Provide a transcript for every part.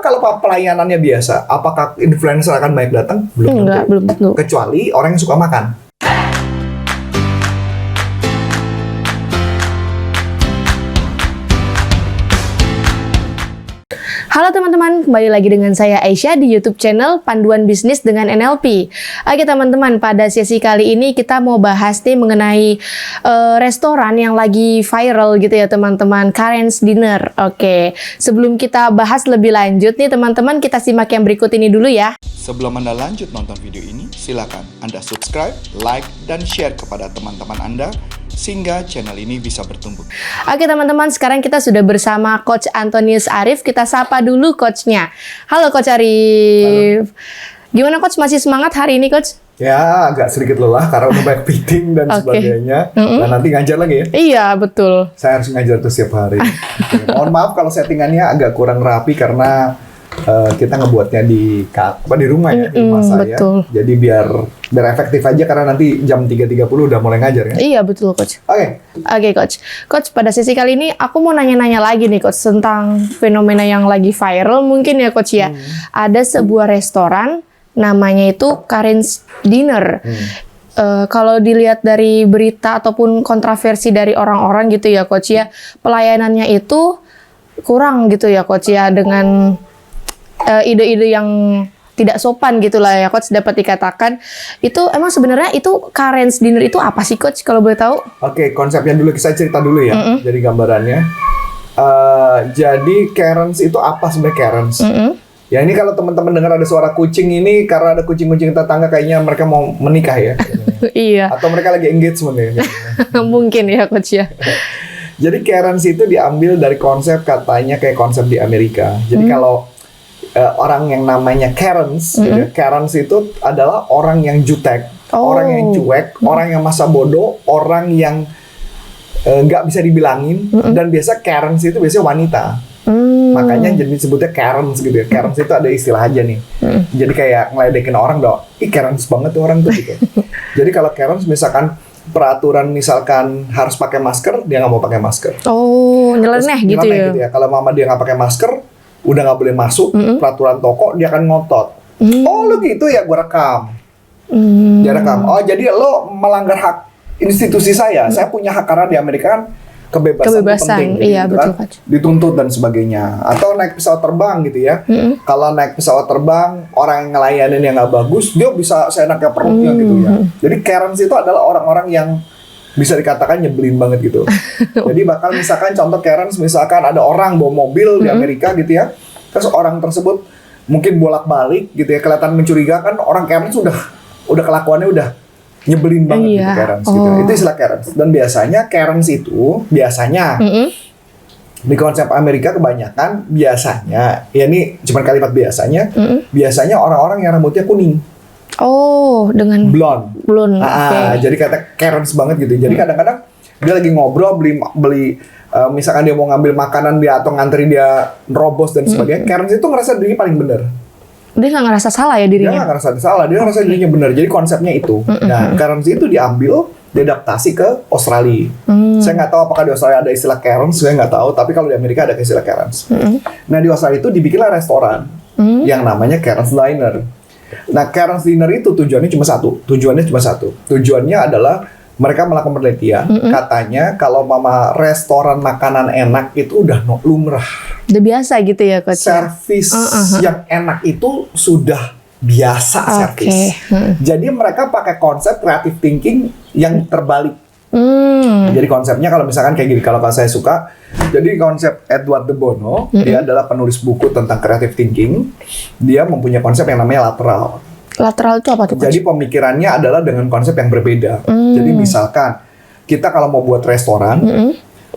kalau pelayanannya biasa, apakah influencer akan banyak datang? Enggak, belum tentu. Kecuali orang yang suka makan. Halo teman-teman, kembali lagi dengan saya Aisyah di YouTube channel Panduan Bisnis dengan NLP. Oke teman-teman, pada sesi kali ini kita mau bahas nih mengenai restoran yang lagi viral gitu ya teman-teman, Karen's Dinner. Oke, sebelum kita bahas lebih lanjut nih teman-teman, kita simak yang berikut ini dulu ya. Sebelum Anda lanjut nonton video ini, silakan Anda subscribe, like, dan share kepada teman-teman Anda sehingga channel ini bisa bertumbuh. Oke teman-teman, sekarang kita sudah bersama Coach Antonius Arif. Kita sapa dulu coachnya. Halo Coach Arif. Halo. Gimana Coach, masih semangat hari ini Coach? Ya, agak sedikit lelah karena udah banyak meeting dan sebagainya. Dan nanti ngajar lagi ya? Iya, betul. Saya harus ngajar tuh setiap hari. Mohon maaf kalau settingannya agak kurang rapi karena kita ngebuatnya di rumah ya, di rumah saya. Betul. Jadi biar efektif aja karena nanti jam 3.30 udah mulai ngajar kan? Iya, betul Coach. Oke, Coach. Coach, pada sesi kali ini aku mau nanya-nanya lagi nih Coach tentang fenomena yang lagi viral mungkin ya Coach ya. Ada sebuah restoran namanya itu Karen's Dinner. Kalau dilihat dari berita ataupun kontroversi dari orang-orang gitu ya Coach ya, pelayanannya itu kurang gitu ya Coach ya, dengan ide-ide yang tidak sopan gitulah ya Coach dapat dikatakan. Itu emang sebenarnya itu Karen's Dinner itu apa sih Coach kalau boleh tahu? Oke, konsepnya dulu saya cerita dulu ya. Jadi gambarannya. Jadi Karen's itu apa sebenarnya Karen's? Ya ini kalau teman-teman dengar ada suara kucing ini karena ada kucing-kucing tetangga kayaknya mereka mau menikah ya. Iya. Atau mereka lagi engagement ya. Mungkin ya Coach ya. Jadi Karen's itu diambil dari konsep katanya kayak konsep di Amerika. Jadi kalau orang yang namanya Karen's, gitu, Karen's itu adalah orang yang jutek, orang yang cuek, orang yang masa bodoh, orang yang nggak bisa dibilangin, dan biasa Karen's itu biasanya wanita. Makanya jadi disebutnya Karen's gitu ya. Karen's itu ada istilah aja nih. Jadi kayak ngeledekin orang dong. Ih Karen's banget tuh orang tuh gitu. Jadi kalau Karen's misalkan peraturan misalkan harus pakai masker, dia nggak mau pakai masker. Oh, nyeleneh gitu ya. Kalau mama dia nggak pakai masker, udah nggak boleh masuk peraturan toko, dia akan ngotot. Oh lu gitu ya, gue rekam. Dia rekam. Oh jadi lo melanggar hak institusi saya. Saya punya hak karena di Amerika kan kebebasan penting, iya gitu betul kan? Dituntut dan sebagainya. Atau naik pesawat terbang gitu ya. Kalau naik pesawat terbang, orang yang ngelayanin yang nggak bagus, dia bisa seenaknya perutnya gitu ya. Jadi Karen's itu adalah orang-orang yang bisa dikatakan nyebelin banget gitu. Jadi bakal misalkan contoh Karen's, misalkan ada orang bawa mobil di Amerika gitu ya. Terus orang tersebut mungkin bolak-balik gitu ya, kelihatan mencurigakan, orang Karen's udah kelakuannya udah nyebelin banget gitu Karen's gitu. Itu istilah Karen's. Dan biasanya Karen's itu biasanya di konsep Amerika kebanyakan biasanya, ya ini cuma kalimat biasanya, biasanya orang-orang yang rambutnya kuning. Oh, dengan blonde. Jadi kata Karen's banget gitu. Jadi kadang-kadang dia lagi ngobrol beli misalkan dia mau ngambil makanan dia atau ngantri dia robos dan sebagainya. Karen's itu ngerasa dirinya paling benar. Dia nggak ngerasa salah ya dirinya. Dia nggak ngerasa salah, dia ngerasa dirinya benar. Jadi konsepnya itu. Nah, Karen's itu diambil, diadaptasi ke Australia. Saya nggak tahu apakah di Australia ada istilah Karen's, saya nggak tahu. Tapi kalau di Amerika ada istilah Karen's. Nah di Australia itu dibikinlah restoran yang namanya Karen's Diner. Nah, Karen's Dinner itu tujuannya cuma satu. Tujuannya adalah mereka melakukan penelitian. Katanya kalau mama restoran makanan enak itu udah lumrah. Udah biasa gitu ya Coach. Servis yang enak itu sudah biasa servis. Jadi mereka pakai konsep creative thinking yang terbalik. Jadi konsepnya kalau misalkan kayak gini, kalau saya suka, jadi konsep Edward de Bono, dia adalah penulis buku tentang creative thinking. Dia mempunyai konsep yang namanya lateral. Lateral itu apa tuh Coach? Jadi pemikirannya adalah dengan konsep yang berbeda. Jadi misalkan kita kalau mau buat restoran,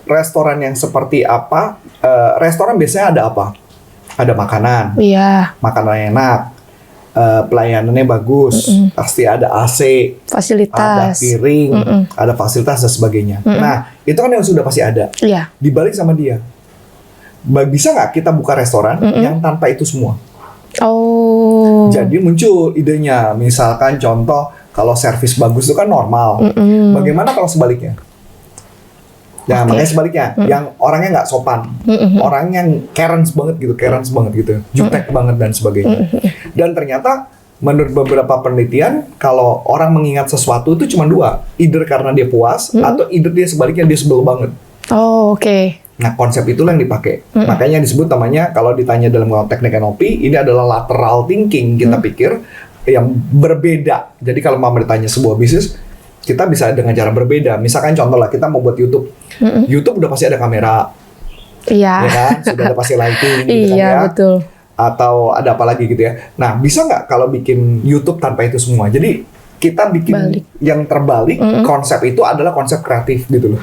restoran yang seperti apa? Restoran biasanya ada apa? Ada makanan, makanan enak. Pelayanannya bagus, pasti ada AC, fasilitas, ada piring, ada fasilitas dan sebagainya. Nah, itu kan yang sudah pasti ada. Dibalik sama dia, bisa nggak kita buka restoran yang tanpa itu semua? Oh. Jadi muncul idenya, misalkan contoh kalau servis bagus itu kan normal. Bagaimana kalau sebaliknya? Nah, Oke. makanya sebaliknya, yang orangnya nggak sopan, orang yang Karens banget gitu, jutek banget dan sebagainya. Dan ternyata menurut beberapa penelitian, kalau orang mengingat sesuatu itu cuma dua, either karena dia puas atau either dia sebaliknya dia sebel banget. Oh, oke. Nah, konsep itulah yang dipakai. Makanya disebut namanya, kalau ditanya dalam teknik NLP, ini adalah lateral thinking. Kita pikir yang berbeda. Jadi kalau mau ditanya sebuah bisnis, kita bisa dengan cara berbeda. Misalkan contoh lah, kita mau buat YouTube. YouTube udah pasti ada kamera, Iya. ya kan? Sudah ada pasti lighting, gitu kan Iya, ya. betul. Atau ada apa lagi gitu ya. Nah, bisa nggak kalau bikin YouTube tanpa itu semua? Jadi kita bikin Balik. yang terbalik, konsep itu adalah konsep kreatif gitu loh.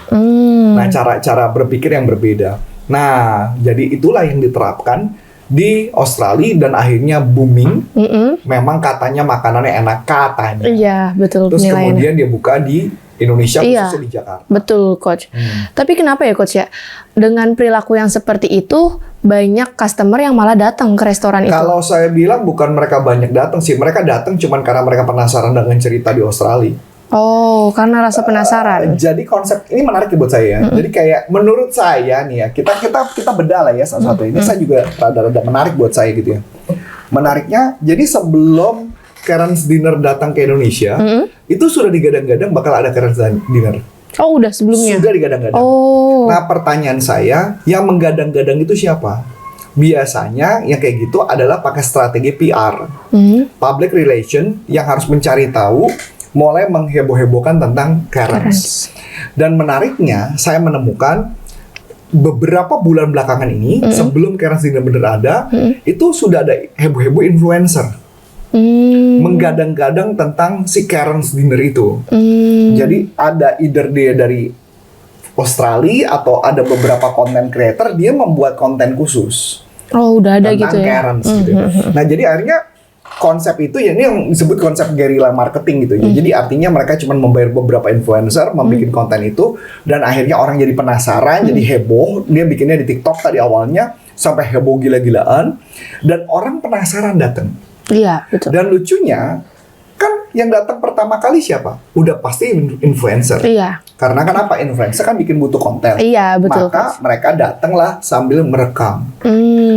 Nah, cara berpikir yang berbeda. Nah, jadi itulah yang diterapkan di Australia dan akhirnya booming. Memang katanya makanannya enak, katanya. Iya, betul Terus penilaiannya. kemudian dia buka di Indonesia, Iya. khususnya di Jakarta. Betul, Coach. Tapi kenapa ya, Coach ya? Dengan perilaku yang seperti itu, banyak customer yang malah datang ke restoran itu. Kalau saya bilang bukan mereka banyak datang sih, mereka datang cuman karena mereka penasaran dengan cerita di Australia. Oh, karena rasa penasaran. Jadi konsep ini menarik buat saya. Jadi kayak menurut saya nih ya, kita bedah lah ya satu-satu. Ini saya juga rada-rada menarik buat saya gitu ya. Menariknya, jadi sebelum Karen's Dinner datang ke Indonesia, itu sudah digadang-gadang bakal ada Karen's Dinner. Oh, udah sebelumnya. Sudah digadang-gadang. Oh. Nah, pertanyaan saya, yang menggadang-gadang itu siapa? Biasanya yang kayak gitu adalah pakai strategi PR, public relation, yang harus mencari tahu, mulai mengheboh-hebohkan tentang Karen's. Dan menariknya, saya menemukan beberapa bulan belakangan ini, sebelum Karen's Dinner bener ada, itu sudah ada heboh-heboh influencer menggadang-gadang tentang si Karen's Dinner itu. Jadi ada either dia dari Australia atau ada beberapa content creator, dia membuat konten khusus Oh, udah ada tentang gitu ya. Karen's gitu. Nah, jadi akhirnya konsep itu ya, ini yang disebut konsep guerrilla marketing gitu ya. Jadi artinya mereka cuma membayar beberapa influencer membuat konten itu, dan akhirnya orang jadi penasaran, jadi heboh. Dia bikinnya di TikTok tadi awalnya sampai heboh gila-gilaan, dan orang penasaran datang. Iya, betul. Dan lucunya kan yang datang pertama kali siapa? Udah pasti influencer. Iya. Karena kenapa? Influencer kan bikin butuh konten. Iya, betul. Maka mereka datanglah sambil merekam.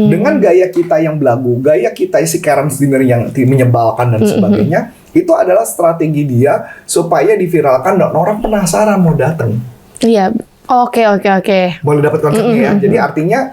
Dengan gaya kita yang belagu, gaya kita si Karen's Dinner yang menyebalkan dan sebagainya, itu adalah strategi dia supaya diviralkan dan orang penasaran mau datang. Iya. Oke. Boleh dapat konsepnya ya. Jadi artinya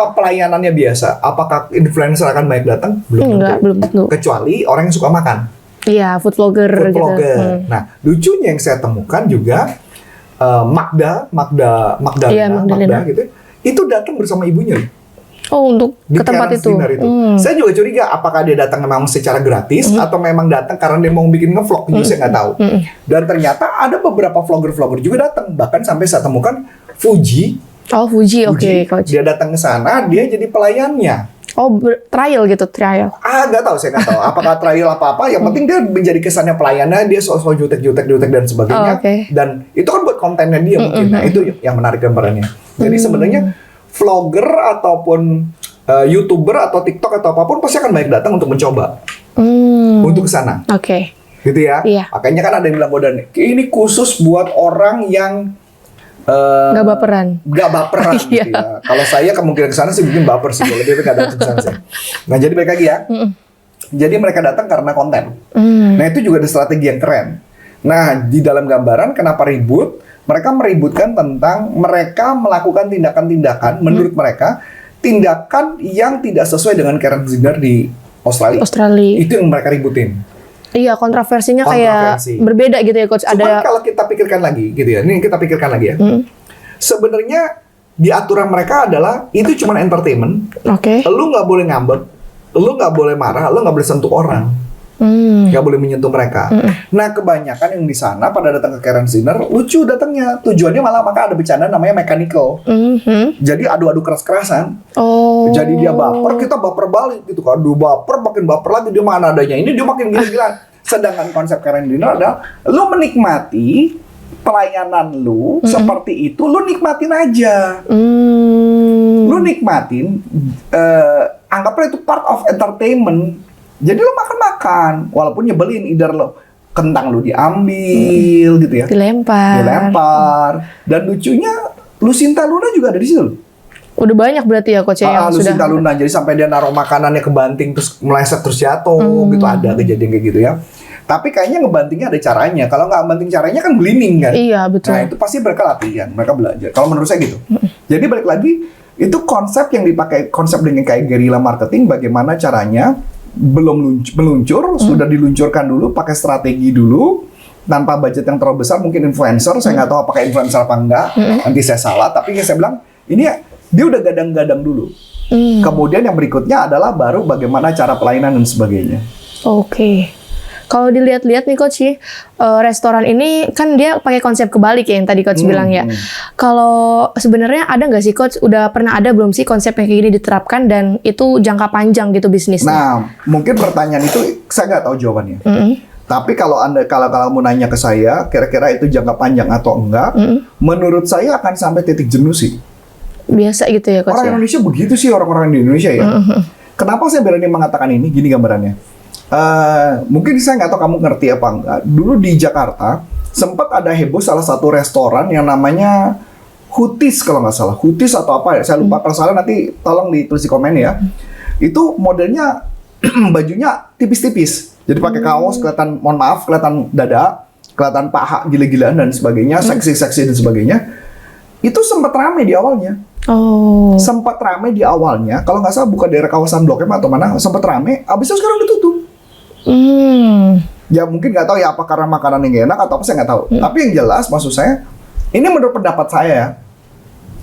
pelayanannya biasa, apakah influencer akan banyak datang? Enggak, belum tentu. Kecuali orang yang suka makan. Iya, food vlogger Food gitu. vlogger. Nah, lucunya yang saya temukan juga Magda Iya, Magdalena. gitu, itu datang bersama ibunya Oh, untuk di ke tempat Karen's itu. Dinner itu. Saya juga curiga apakah dia datang memang secara gratis atau memang datang karena dia mau bikin ngevlog, saya nggak tahu. Dan ternyata ada beberapa vlogger-vlogger juga datang, bahkan sampai saya temukan Fuji. Oh, Fuji, oke, Coach. Dia datang ke sana, dia jadi pelayannya. Oh, trial gitu, trial. Nggak tahu, saya nggak tahu. Apakah trial apa-apa? Yang penting dia menjadi kesannya pelayannya, dia soal jutek dan sebagainya. Oh, oke. Dan itu kan buat kontennya dia mungkin. Nah, itu yang menarik gambarannya. Jadi sebenarnya vlogger ataupun YouTuber atau TikTok atau apapun pasti akan banyak datang untuk mencoba. Untuk ke sana. Oke. Gitu ya. Iya. Makanya kan ada yang bilang Bodan, ini khusus buat orang yang Nggak baperan. Nggak baperan gitu ya. Kalau saya kemungkinan ke sana sih mungkin baper sih, lebih baik nggak datang ke sana sih. Nah, jadi balik lagi ya. Jadi mereka datang karena konten. Nah, itu juga ada strategi yang keren. Nah, di dalam gambaran kenapa ribut? Mereka meributkan tentang mereka melakukan tindakan-tindakan menurut mereka tindakan yang tidak sesuai dengan Karen's Dinner di Australia. Australia. Itu yang mereka ributin. Iya, kontroversinya kayak Kontroversi. berbeda gitu ya coach. Cuman Ada kalau kita pikirkan lagi gitu ya, ini kita pikirkan lagi ya. Sebenarnya di aturan mereka adalah itu cuma entertainment. oke. Lu nggak boleh ngambek, lu nggak boleh marah, lu nggak boleh sentuh orang, nggak boleh menyentuh mereka. Nah kebanyakan yang di sana pada datang ke Karen's Dinner lucu datangnya, tujuannya malah maka ada bercanda namanya mechanical. Jadi adu-adu keras-kerasan. Oh. Jadi dia baper, kita baper balik gitu kan. Dia baper, makin baper lagi, dia mana adanya. Ini dia makin gila-gilaan. Sedangkan konsep Karen's Dinner adalah lu menikmati pelayanan lu seperti itu, lu nikmatin aja. Lu nikmatin, anggaplah itu part of entertainment. Jadi lu makan-makan, walaupun nyebelin, either lo kentang lu diambil gitu ya, dilempar. Dan lucunya, Lucinta Luna juga ada di situ. Udah banyak berarti ya coach ya yang sudah. Lucinta Luna, jadi sampai dia naruh makanannya ke banting terus meleset terus jatuh gitu, ada kejadian kayak gitu ya. Tapi kayaknya ngebantingnya ada caranya. Kalau nggak banting caranya kan gliding kan. Iya betul. Nah itu pasti mereka latihan, mereka belajar. Kalau menurut saya gitu. Jadi balik lagi, itu konsep yang dipakai, konsep dengan kayak guerrilla marketing, bagaimana caranya belum meluncur, sudah diluncurkan dulu, pakai strategi dulu, tanpa budget yang terlalu besar, mungkin influencer, saya nggak tahu apakah influencer apa enggak, nanti saya salah, tapi yang saya bilang, ini ya, dia udah gadang-gadang dulu. Kemudian yang berikutnya adalah baru bagaimana cara pelayanan dan sebagainya. Oke. Kalau dilihat-lihat nih coach, restoran ini kan dia pakai konsep kebalik ya yang tadi coach bilang ya. Kalau sebenarnya ada nggak sih coach? Udah pernah ada belum sih konsep yang kayak gini diterapkan dan itu jangka panjang gitu bisnisnya? Nah, mungkin pertanyaan itu saya nggak tahu jawabannya. Tapi kalau kalau mau nanya ke saya, kira-kira itu jangka panjang atau enggak? Menurut saya akan sampai titik jenuh sih. Biasa gitu ya coach. Orang ya? Indonesia begitu sih, orang-orang di Indonesia ya. Kenapa saya berani mengatakan ini? Gini gambarannya. Mungkin saya nggak tahu kamu ngerti apa enggak. Dulu di Jakarta sempat ada heboh salah satu restoran yang namanya Hutis kalau nggak salah. Hutis atau apa ya? Saya lupa. Kalau salah nanti tolong ditulis di komen ya. Itu modelnya bajunya tipis-tipis. Jadi pakai kaos, kelihatan, mohon maaf, kelihatan dada, kelihatan paha gila-gilaan dan sebagainya, seksi-seksi dan sebagainya. Itu sempat rame di awalnya. Oh. Sempat rame di awalnya, kalau nggak salah bukan daerah kawasan Blok M atau mana, sempat rame, abis itu sekarang ditutup. Ya mungkin nggak tahu ya apa karena makanan yang nggak enak atau apa, saya nggak tahu. Tapi yang jelas maksud saya, ini menurut pendapat saya ya,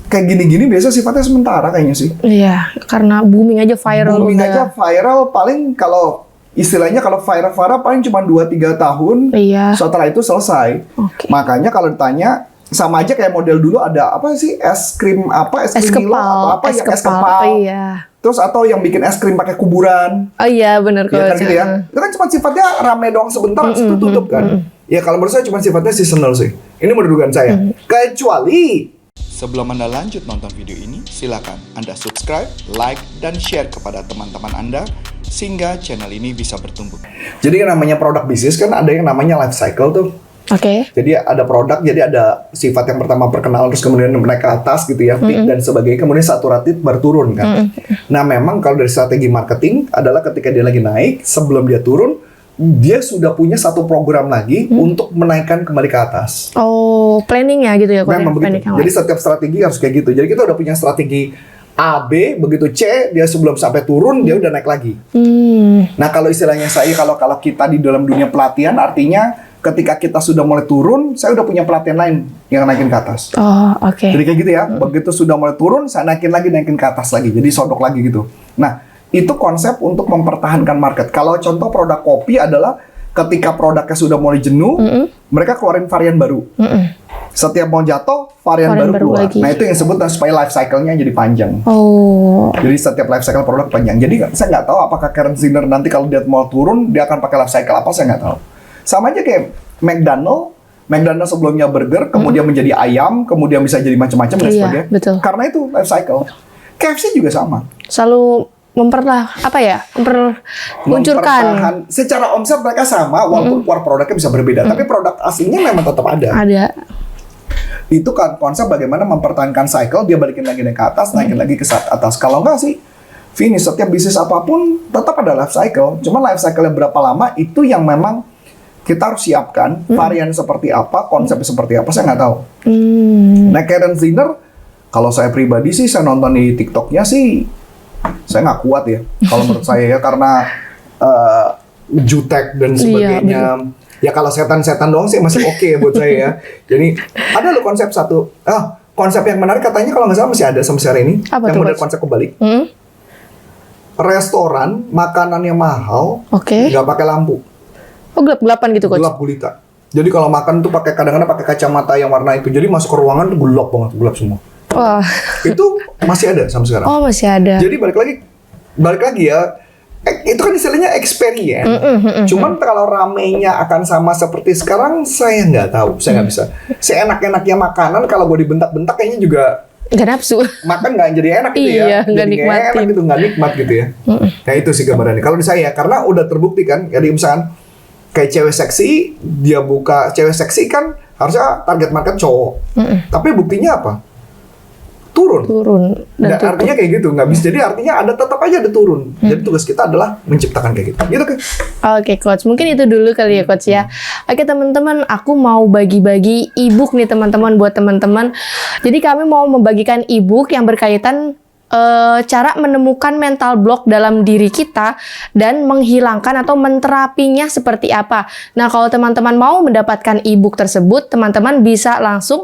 kayak gini-gini biasa sifatnya sementara kayaknya sih. Iya, karena booming aja viral Booming udah. aja viral, paling kalau istilahnya kalau viral paling cuma 2-3 tahun, Iya. setelah itu selesai. Oke. Makanya kalau ditanya, sama aja kayak model dulu ada apa sih, es krim apa, es Es krim Milo kepal, atau apa es ya, es kepal. kepal. Iya. Terus atau yang bikin es krim pakai kuburan. Oh iya benar Ya kan coach. gitu ya. Itu kan cuma sifatnya rame doang sebentar, habis itu tutup kan. Ya kalau menurut saya cuma sifatnya seasonal sih. Ini menurut dugaan saya. Kecuali Sebelum Anda lanjut nonton video ini, silakan Anda subscribe, like, dan share kepada teman-teman Anda sehingga channel ini bisa bertumbuh. jadi yang namanya produk bisnis kan ada yang namanya life cycle tuh. Oke. Jadi ada produk, jadi ada sifat yang pertama perkenalan, terus kemudian naik ke atas gitu ya, peak dan sebagainya, kemudian saturated baru turun kan. Nah memang kalau dari strategi marketing adalah ketika dia lagi naik, sebelum dia turun, dia sudah punya satu program lagi untuk menaikkan kembali ke atas. Oh, planning ya gitu ya coach. Memang ya? Planning begitu. yang Jadi lain. setiap strategi harus kayak gitu. Jadi kita udah punya strategi A, B, begitu C, dia sebelum sampai turun, dia udah naik lagi. Nah kalau istilahnya saya, kalau kita di dalam dunia pelatihan, artinya ketika kita sudah mulai turun, saya udah punya pelatihan lain yang naikin ke atas. Oh, oke. Jadi kayak gitu ya, begitu sudah mulai turun, saya naikin ke atas lagi, jadi sodok lagi gitu. Nah, itu konsep untuk mempertahankan market. Kalau contoh produk kopi adalah ketika produknya sudah mulai jenuh, mereka keluarin varian baru. Setiap mau jatuh, varian baru keluar. lagi. Nah, itu yang disebut supaya life cycle-nya jadi panjang. Oh. Jadi setiap life cycle produk panjang. Jadi saya nggak tahu apakah Karen's Dinner nanti kalau dia mau turun, dia akan pakai life cycle apa, saya nggak tahu. Sama aja kayak McDonald sebelumnya burger, kemudian menjadi ayam, kemudian bisa jadi macam-macam dan Iya, sebagainya. betul. Karena itu life cycle. KFC juga sama. Selalu memperluncurkan. Mempertahan. Secara omset mereka sama, walaupun keluar produknya bisa berbeda, tapi produk aslinya memang tetap ada. Ada. Itu kan konsep bagaimana mempertahankan cycle, dia balikin lagi ke atas, naikin lagi ke atas. Kalau enggak sih, finish. Setiap bisnis apapun tetap ada life cycle. Cuma life cycle-nya berapa lama, itu yang memang kita harus siapkan. Varian seperti apa, konsepnya seperti apa, saya nggak tahu. Nah, Karen's Dinner, kalau saya pribadi sih, saya nonton di TikTok-nya sih, saya nggak kuat ya. Kalau menurut saya ya, karena jutek dan sebagainya. Ya kalau setan-setan doang sih masih oke buat saya ya. Jadi ada loh konsep konsep yang menarik katanya kalau nggak salah masih ada sampai hari ini. Apa yang tuh, model Coach? konsep kebalik. Restoran makanan yang mahal Oke. nggak pakai lampu, Oh, gelap-gelapan gitu, Coach? gelap gulita. Jadi kalau makan tuh kadang-kadang pakai kacamata yang warna itu. Jadi masuk ke ruangan tuh gelap banget, gelap semua. Wah. Itu masih ada sampai sekarang. Oh, masih ada. Jadi balik lagi ya. Itu kan istilahnya experience. Cuman kalau ramenya akan sama seperti sekarang, saya nggak tahu, saya nggak bisa. Seenak-enaknya makanan kalau gue dibentak-bentak kayaknya juga Nggak nafsu. makan nggak jadi enak gitu ya. Iya, nggak Jadi nikmatin. enak gitu, nggak nikmat gitu ya. Nah itu sih gambarannya. Kalau di saya, karena udah terbukti kan, jadi misalkan kayak cewek seksi, dia buka cewek seksi kan harusnya target market cowok. Tapi buktinya apa? Turun. Dan Nah, artinya kayak gitu, nggak bisa. Jadi artinya tetap aja ada turun. Jadi tugas kita adalah menciptakan kayak gitu. Gitu kan? Oke, Coach. Mungkin itu dulu kali ya, Coach ya. Oke, teman-teman, aku mau bagi-bagi e-book nih, teman-teman, buat teman-teman. Jadi kami mau membagikan e-book yang berkaitan cara menemukan mental block dalam diri kita dan menghilangkan atau menterapinya seperti apa. Nah, kalau teman-teman mau mendapatkan e-book tersebut, teman-teman bisa langsung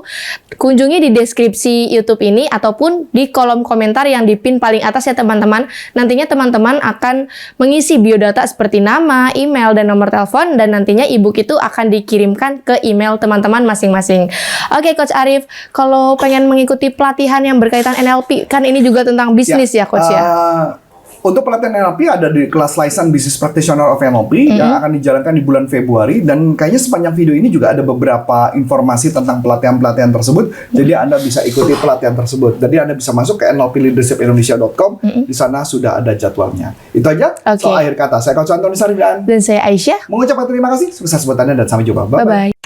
kunjungi di deskripsi YouTube ini ataupun di kolom komentar yang di-pin paling atas ya, teman-teman. Nantinya teman-teman akan mengisi biodata seperti nama, email, dan nomor telepon, dan nantinya e-book itu akan dikirimkan ke email teman-teman masing-masing. Oke, Coach Arif, kalau pengen mengikuti pelatihan yang berkaitan NLP, kan ini juga tentang bisnis ya, Coach ya? Untuk pelatihan NLP ada di kelas License Business Practitioner of NLP yang akan dijalankan di bulan Februari, dan kayaknya sepanjang video ini juga ada beberapa informasi tentang pelatihan-pelatihan tersebut. Jadi Anda bisa ikuti pelatihan tersebut. Jadi Anda bisa masuk ke nlpleadershipinindonesia.com. Di sana sudah ada jadwalnya. Itu aja. Oke. So akhir kata, saya Coach Antoni Saridan Dan saya Aisyah. mengucapkan terima kasih, sukses buat Anda dan sampai jumpa. Bye-bye. Bye-bye.